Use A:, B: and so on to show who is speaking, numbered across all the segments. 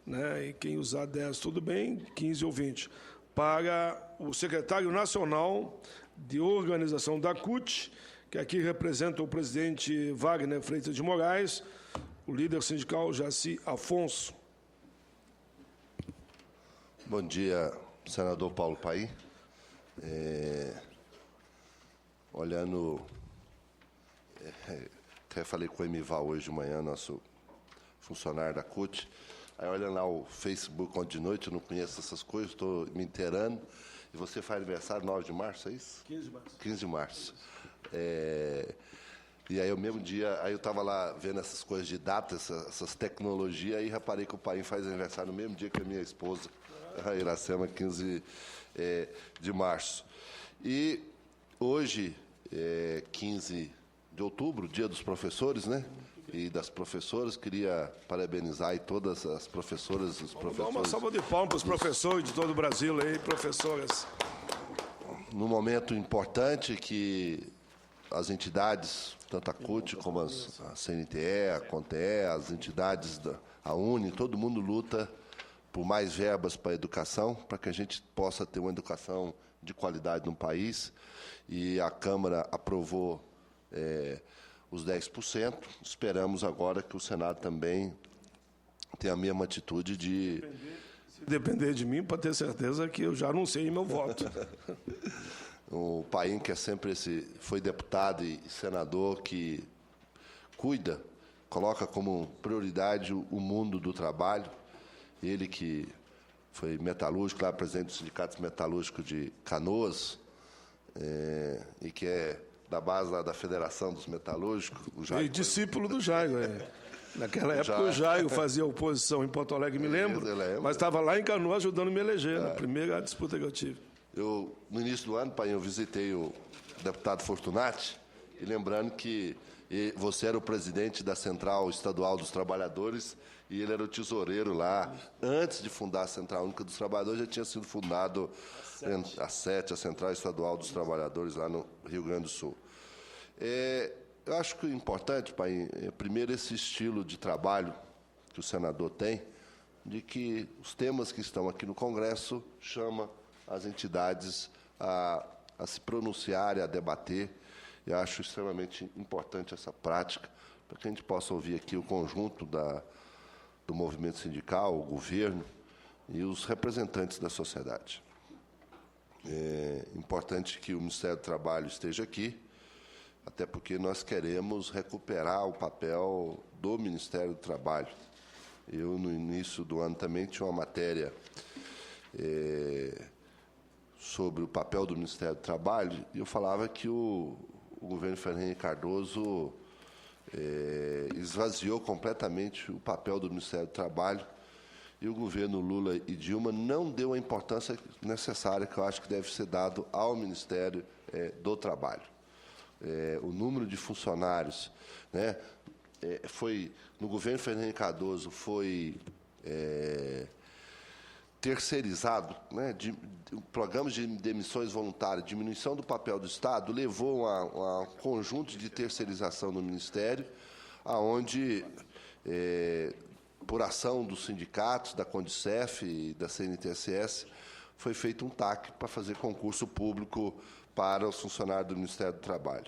A: né, e quem usar 10 tudo bem, 15 ou 20, para o secretário nacional de organização da CUT, que aqui representa o presidente Wagner Freitas de Moraes, o líder sindical Jaci Afonso.
B: Bom dia, senador Paulo Paim. Olhando, até falei com o Emival hoje de manhã, nosso funcionário da CUT, aí olhando lá o Facebook ontem de noite, eu não conheço essas coisas, estou me inteirando, e você faz aniversário 9 de março, é isso?
A: 15 de março.
B: 15 de março. E aí, o mesmo dia, aí eu estava lá vendo essas coisas de data, essas tecnologias, aí reparei que o Paim faz aniversário no mesmo dia que a minha esposa, a Iracema, 15 de março. E hoje, 15 de outubro, dia dos professores, né? E das professoras, queria parabenizar aí todas as professoras e os professores.
A: Dá uma salva de palmas para os professores de todo o Brasil aí, professoras.
B: Num momento importante que as entidades, tanto a CUT como a CNTE, a CONTE, as entidades a UNE, todo mundo luta por mais verbas para a educação, para que a gente possa ter uma educação de qualidade no país. E a Câmara aprovou os 10%. Esperamos agora que o Senado também tenha a mesma atitude de...
A: Se depender de mim, para ter certeza que eu já anunciei meu voto.
B: O Paim, que é sempre foi deputado e senador que cuida, coloca como prioridade o mundo do trabalho. Ele que foi metalúrgico, lá presidente do Sindicato Metalúrgico de Canoas, e que é da base lá da Federação dos Metalúrgicos. O Jairo
A: e discípulo do Jairo. Naquela época o Jairo fazia oposição em Porto Alegre, me lembro, mas estava lá em Canoas ajudando a me eleger, na primeira disputa que eu tive.
B: No início do ano, Paim, eu visitei o deputado Fortunati, e lembrando que você era o presidente da Central Estadual dos Trabalhadores e ele era o tesoureiro lá. Antes de fundar a Central Única dos Trabalhadores, já tinha sido fundado a Central Estadual dos Trabalhadores, lá no Rio Grande do Sul. Eu acho que o importante, Paim, primeiro, esse estilo de trabalho que o senador tem, de que os temas que estão aqui no Congresso chamam as entidades a se pronunciarem, a debater. Eu acho extremamente importante essa prática, para que a gente possa ouvir aqui o conjunto do movimento sindical, o governo e os representantes da sociedade. É importante que o Ministério do Trabalho esteja aqui, até porque nós queremos recuperar o papel do Ministério do Trabalho. Eu, no início do ano, também tinha uma matéria sobre o papel do Ministério do Trabalho, e eu falava que o governo Fernando Henrique Cardoso esvaziou completamente o papel do Ministério do Trabalho, e o governo Lula e Dilma não deu a importância necessária que eu acho que deve ser dado ao Ministério do Trabalho. O número de funcionários, né, no governo Fernando Henrique Cardoso foi terceirizado, né, programas de demissões voluntárias, diminuição do papel do Estado, levou a um conjunto de terceirização no Ministério, aonde, por ação dos sindicatos, da Condicef e da CNTS, foi feito um TAC para fazer concurso público para os funcionários do Ministério do Trabalho.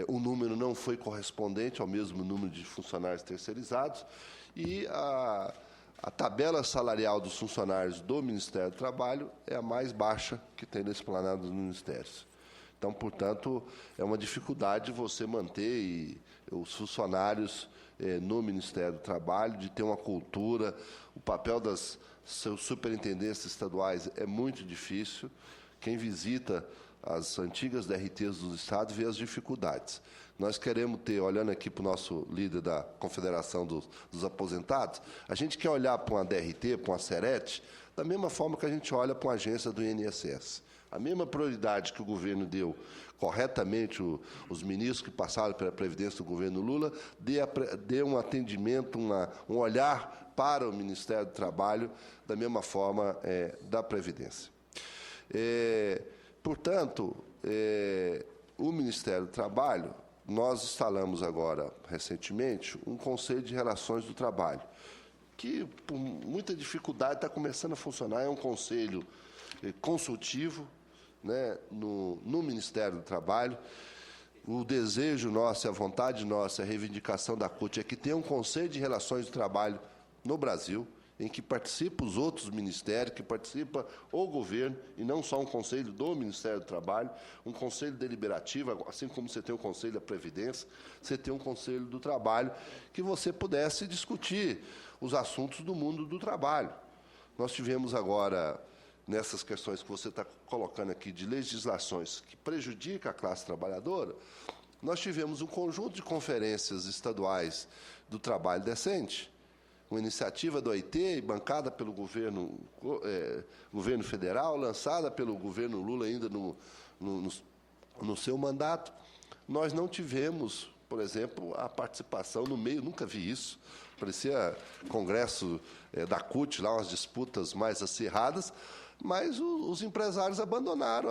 B: O número não foi correspondente ao mesmo número de funcionários terceirizados e a tabela salarial dos funcionários do Ministério do Trabalho é a mais baixa que tem na esplanada dos ministérios. Então, portanto, é uma dificuldade você manter os funcionários no Ministério do Trabalho, de ter uma cultura. O papel das superintendências estaduais é muito difícil. Quem visita as antigas DRTs dos estados vê as dificuldades. Nós queremos ter, olhando aqui para o nosso líder da Confederação dos Aposentados, a gente quer olhar para uma DRT, para uma SERET, da mesma forma que a gente olha para uma agência do INSS. A mesma prioridade que o governo deu corretamente, os ministros que passaram pela Previdência do governo Lula, dê um atendimento, um olhar para o Ministério do Trabalho, da mesma forma da Previdência. Portanto, o Ministério do Trabalho, nós instalamos agora, recentemente, um Conselho de Relações do Trabalho, que, por muita dificuldade, está começando a funcionar. É um conselho consultivo, né, no Ministério do Trabalho. O desejo nosso, a vontade nossa, a reivindicação da CUT é que tenha um Conselho de Relações do Trabalho no Brasil, em que participam os outros ministérios, que participa o governo, e não só um conselho do Ministério do Trabalho, um conselho deliberativo, assim como você tem o Conselho da Previdência, você tem um Conselho do Trabalho, que você pudesse discutir os assuntos do mundo do trabalho. Nós tivemos agora, nessas questões que você está colocando aqui, de legislações que prejudicam a classe trabalhadora, nós tivemos um conjunto de conferências estaduais do trabalho decente, uma iniciativa do OIT, bancada pelo governo federal, lançada pelo governo Lula ainda no seu mandato. Nós não tivemos, por exemplo, a participação no meio, nunca vi isso, parecia congresso da CUT, lá umas disputas mais acirradas, mas os empresários abandonaram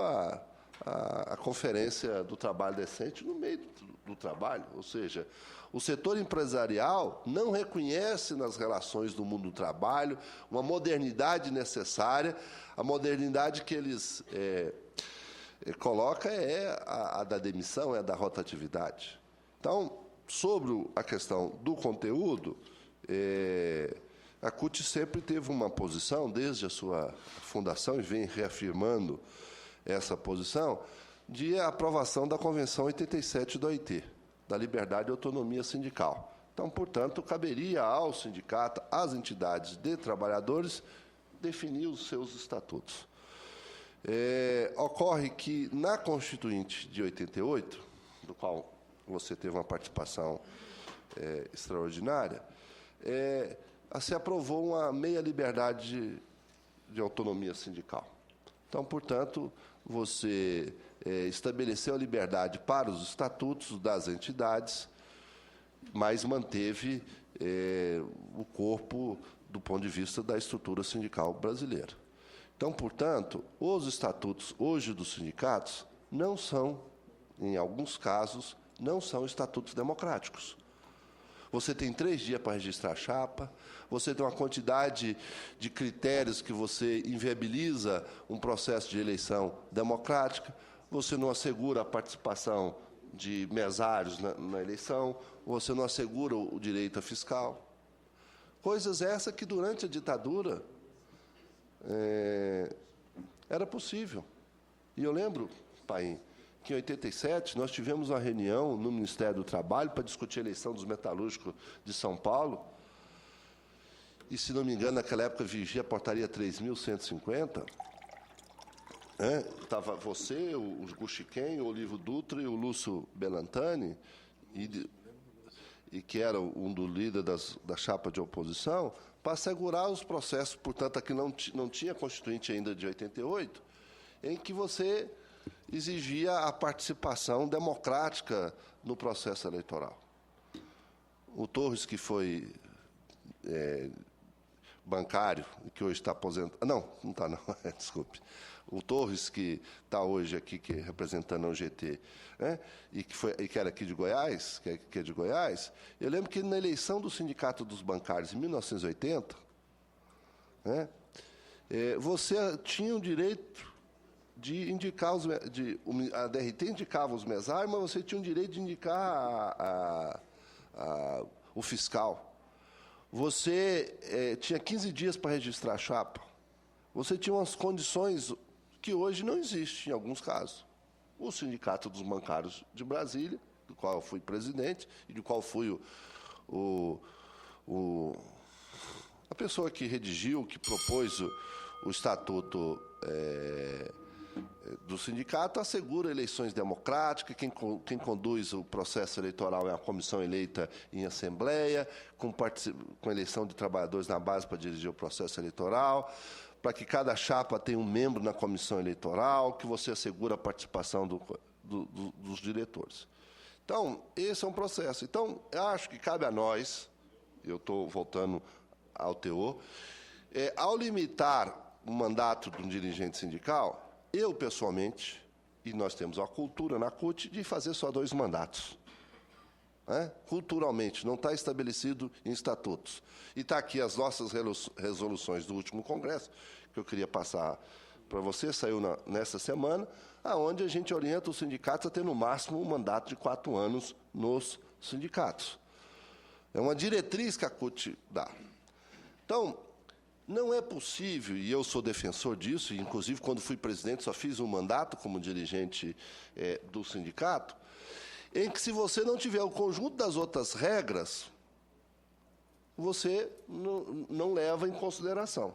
B: a Conferência do Trabalho Decente no meio do trabalho, ou seja, o setor empresarial não reconhece nas relações do mundo do trabalho uma modernidade necessária. A modernidade que eles colocam é a da demissão, é a da rotatividade. Então, sobre a questão do conteúdo, a CUT sempre teve uma posição, desde a sua fundação, e vem reafirmando essa posição, de aprovação da Convenção 87 do OIT, da liberdade e autonomia sindical. Então, portanto, caberia ao sindicato, às entidades de trabalhadores, definir os seus estatutos. Ocorre que, na Constituinte de 88, do qual você teve uma participação extraordinária, se aprovou uma meia liberdade de autonomia sindical. Então, portanto, você estabeleceu a liberdade para os estatutos das entidades, mas manteve o corpo do ponto de vista da estrutura sindical brasileira. Então, portanto, os estatutos hoje dos sindicatos não são, em alguns casos, não são estatutos democráticos. Você tem 3 dias para registrar a chapa, você tem uma quantidade de critérios que você inviabiliza um processo de eleição democrática, você não assegura a participação de mesários na eleição, você não assegura o direito a fiscal. Coisas essas que, durante a ditadura, era possível. E eu lembro, Paim, que em 87 nós tivemos uma reunião no Ministério do Trabalho para discutir a eleição dos metalúrgicos de São Paulo, e, se não me engano, naquela época vigia a portaria 3.150, estava você, o Guxiquem, o Olívio Dutra e o Lúcio Belantani, e que era um dos líderes da chapa de oposição, para assegurar os processos. Portanto, aqui não tinha Constituinte ainda de 88, em que você exigia a participação democrática no processo eleitoral. O Torres, que foi bancário, que hoje está aposentado... Não está, não, desculpe. O Torres, que está hoje aqui representando a UGT, e que era aqui de Goiás, que é de Goiás, eu lembro que na eleição do Sindicato dos Bancários, em 1980, você tinha o direito de indicar a DRT indicava os mesários, mas você tinha o direito de indicar o fiscal. Você tinha 15 dias para registrar a chapa. Você tinha umas condições que hoje não existem em alguns casos. O Sindicato dos Bancários de Brasília, do qual eu fui presidente, e do qual fui a pessoa que redigiu, que propôs o estatuto do sindicato, assegura eleições democráticas. Quem conduz o processo eleitoral é a comissão eleita em assembleia, com eleição de trabalhadores na base para dirigir o processo eleitoral, para que cada chapa tenha um membro na comissão eleitoral, que você assegura a participação dos diretores. Então, esse é um processo. Então, eu acho que cabe a nós, eu estou voltando ao teor, ao limitar o mandato de um dirigente sindical, eu, pessoalmente, e nós temos uma cultura na CUT de fazer só 2 mandatos. né? Culturalmente, não está estabelecido em estatutos. E está aqui as nossas resoluções do último Congresso, que eu queria passar para você, saiu nesta semana, aonde a gente orienta os sindicatos a ter, no máximo, um mandato de 4 anos nos sindicatos. É uma diretriz que a CUT dá. Então, não é possível, e eu sou defensor disso, e, inclusive, quando fui presidente, só fiz um mandato como dirigente do sindicato, em que, se você não tiver o conjunto das outras regras, você não leva em consideração.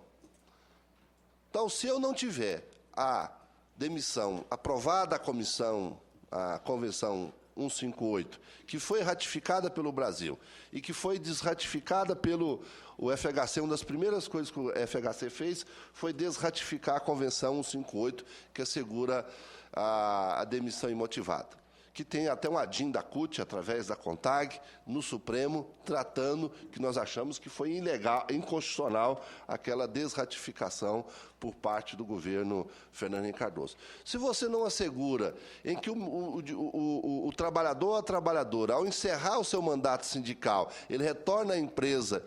B: Então, se eu não tiver a demissão aprovada a Convenção 158, que foi ratificada pelo Brasil e que foi desratificada pelo FHC, uma das primeiras coisas que o FHC fez foi desratificar a Convenção 158, que assegura a demissão imotivada, que tem até um ADIM da CUT, através da CONTAG, no Supremo, tratando que nós achamos que foi ilegal, inconstitucional, aquela desratificação por parte do governo Fernando Henrique Cardoso. Se você não assegura em que o trabalhador ou a trabalhadora, ao encerrar o seu mandato sindical, ele retorna à empresa,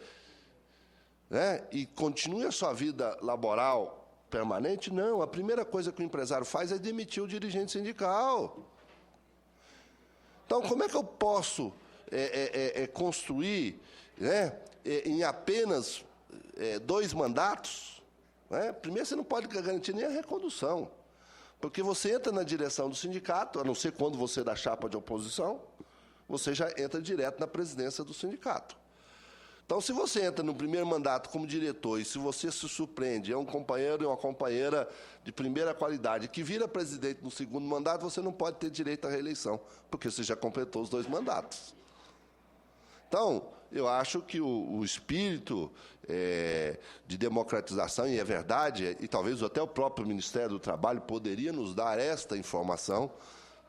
B: né, e continue a sua vida laboral permanente, não. A primeira coisa que o empresário faz é demitir o dirigente sindical. Então, como é que eu posso construir, né, em apenas 2 mandatos? Né? Primeiro, você não pode garantir nem a recondução, porque você entra na direção do sindicato, a não ser quando você é da chapa de oposição, você já entra direto na presidência do sindicato. Então, se você entra no primeiro mandato como diretor e se você se surpreende, é um companheiro e uma companheira de primeira qualidade que vira presidente no segundo mandato, você não pode ter direito à reeleição, porque você já completou os 2 mandatos. Então, eu acho que o espírito de democratização, e é verdade, e talvez até o próprio Ministério do Trabalho poderia nos dar esta informação,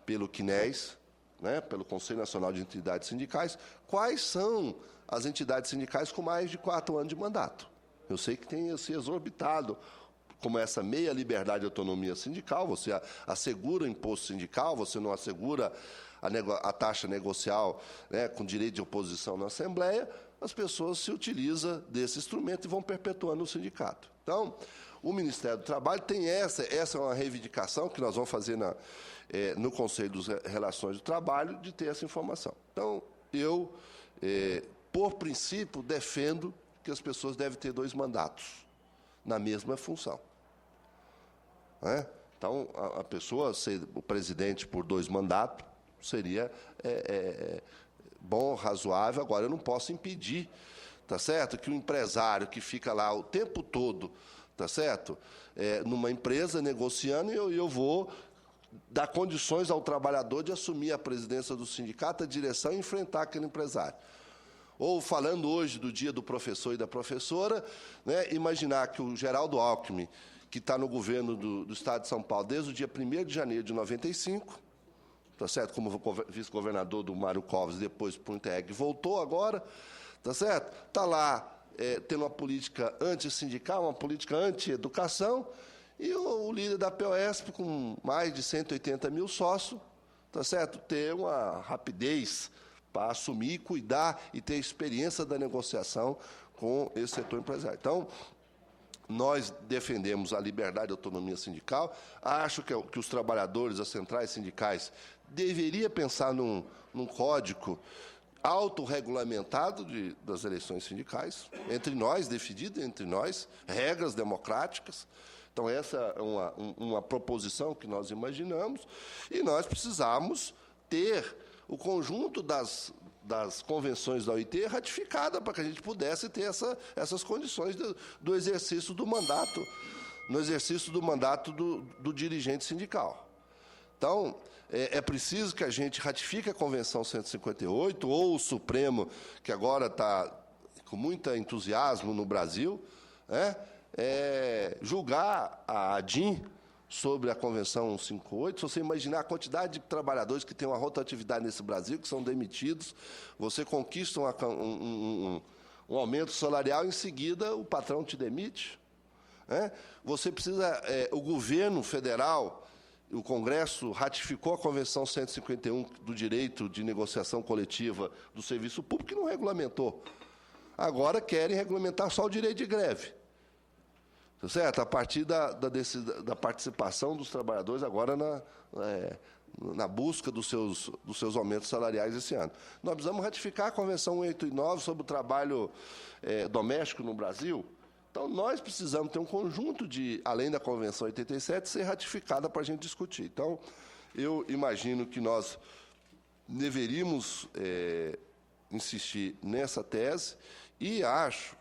B: pelo CNES, né, pelo Conselho Nacional de Entidades Sindicais, quais são as entidades sindicais com mais de 4 anos de mandato. Eu sei que tem se exorbitado, como essa meia liberdade e autonomia sindical, você assegura o imposto sindical, você não assegura a taxa negocial, né, com direito de oposição na Assembleia, as pessoas se utilizam desse instrumento e vão perpetuando o sindicato. Então, o Ministério do Trabalho tem essa é uma reivindicação que nós vamos fazer no Conselho das Relações do Trabalho, de ter essa informação. Então, eu, por princípio, defendo que as pessoas devem ter 2 mandatos na mesma função. Né? Então, a pessoa ser o presidente por 2 mandatos seria bom, razoável. Agora, eu não posso impedir, tá certo, que o empresário que fica lá o tempo todo, tá certo, numa empresa negociando, e eu vou dar condições ao trabalhador de assumir a presidência do sindicato, a direção, e enfrentar aquele empresário. Ou, falando hoje do dia do professor e da professora, né, imaginar que o Geraldo Alckmin, que está no governo do Estado de São Paulo desde o dia 1º de janeiro de 95, tá certo, como vice-governador do Mário Covas, depois para o INTEG, voltou agora, tá certo? Está lá tendo uma política antissindical, uma política anti-educação, e o líder da POSP, com mais de 180 mil sócios, tá certo, ter uma rapidez para assumir, cuidar e ter experiência da negociação com esse setor empresarial. Então, nós defendemos a liberdade e autonomia sindical. Acho que os trabalhadores, as centrais sindicais, deveriam pensar num código autorregulamentado das eleições sindicais, entre nós, definido entre nós, regras democráticas. Então, essa é uma proposição que nós imaginamos, e nós precisamos ter o conjunto das convenções da OIT ratificada para que a gente pudesse ter essas condições do exercício do mandato, no exercício do mandato do dirigente sindical. Então, é preciso que a gente ratifique a Convenção 158, ou o Supremo, que agora está com muito entusiasmo no Brasil, né, julgar a ADIM sobre a Convenção 158, se você imaginar a quantidade de trabalhadores que têm uma rotatividade nesse Brasil, que são demitidos, você conquista um aumento salarial, em seguida o patrão te demite. Né? Você precisa, o governo federal, o Congresso ratificou a Convenção 151 do direito de negociação coletiva do serviço público e não regulamentou. Agora querem regulamentar só o direito de greve. Tá certo? A partir da participação dos trabalhadores agora na busca dos seus aumentos salariais esse ano. Nós precisamos ratificar a Convenção 189 sobre o trabalho doméstico no Brasil. Então, nós precisamos ter um conjunto de, além da Convenção 87, ser ratificada para a gente discutir. Então, eu imagino que nós deveríamos insistir nessa tese e acho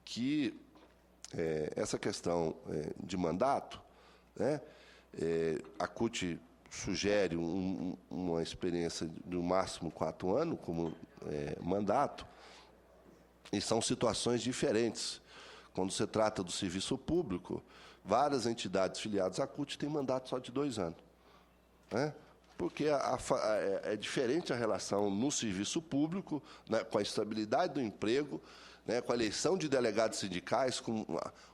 B: que essa questão de mandato, né, a CUT sugere uma experiência de no máximo 4 anos como mandato, e são situações diferentes. Quando se trata do serviço público, várias entidades filiadas à CUT têm mandato só de 2 anos. Né? Porque é diferente a relação no serviço público, né, com a estabilidade do emprego, né, com a eleição de delegados sindicais, com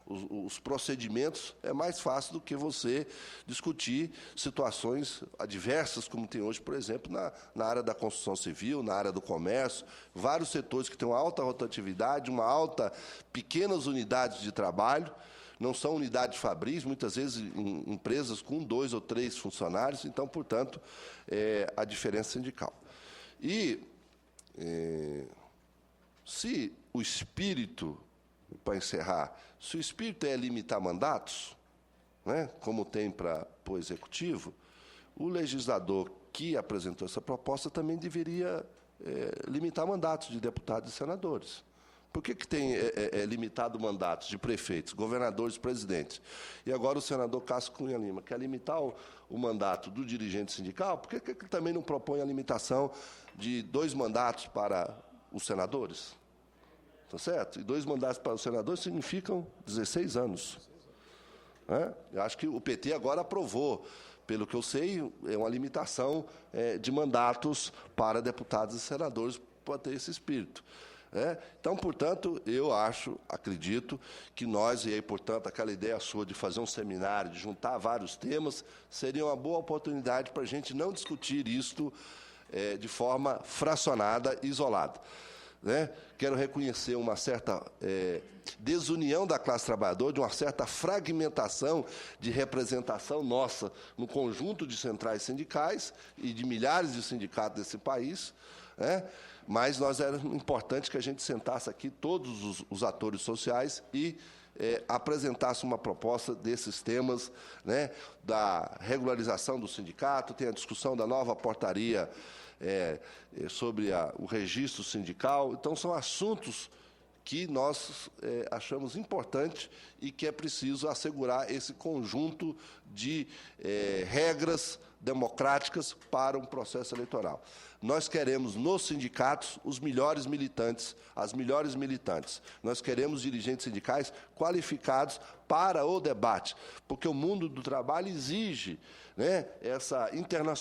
B: os procedimentos, é mais fácil do que você discutir situações adversas, como tem hoje, por exemplo, na área da construção civil, na área do comércio, vários setores que têm uma alta rotatividade, pequenas unidades de trabalho, não são unidades fabris, muitas vezes empresas com 2 ou 3 funcionários, então, portanto, a diferença sindical. E se o espírito, para encerrar, se o espírito é limitar mandatos, né, como tem para o Executivo, o legislador que apresentou essa proposta também deveria limitar mandatos de deputados e senadores. Por que tem limitado mandatos de prefeitos, governadores, presidentes? E agora o senador Cássio Cunha Lima quer limitar o mandato do dirigente sindical? Por que ele também não propõe a limitação de 2 mandatos para os senadores? Tá certo? E 2 mandatos para os senadores significam 16 anos. Eu acho que o PT agora aprovou, pelo que eu sei, uma limitação de mandatos para deputados e senadores para ter esse espírito. Então, portanto, eu acredito que nós, e aí, portanto, aquela ideia sua de fazer um seminário, de juntar vários temas, seria uma boa oportunidade para a gente não discutir isto de forma fracionada e isolada. Quero reconhecer uma certa desunião da classe trabalhadora, de uma certa fragmentação de representação nossa no conjunto de centrais sindicais e de milhares de sindicatos desse país, mas era importante que a gente sentasse aqui todos os atores sociais e apresentasse uma proposta desses temas, da regularização do sindicato, tem a discussão da nova portaria sobre o registro sindical. Então, são assuntos que nós achamos importante e que é preciso assegurar esse conjunto de regras democráticas para um processo eleitoral. Nós queremos, nos sindicatos, os melhores militantes, as melhores militantes. Nós queremos dirigentes sindicais qualificados para o debate, porque o mundo do trabalho exige essa internacionalização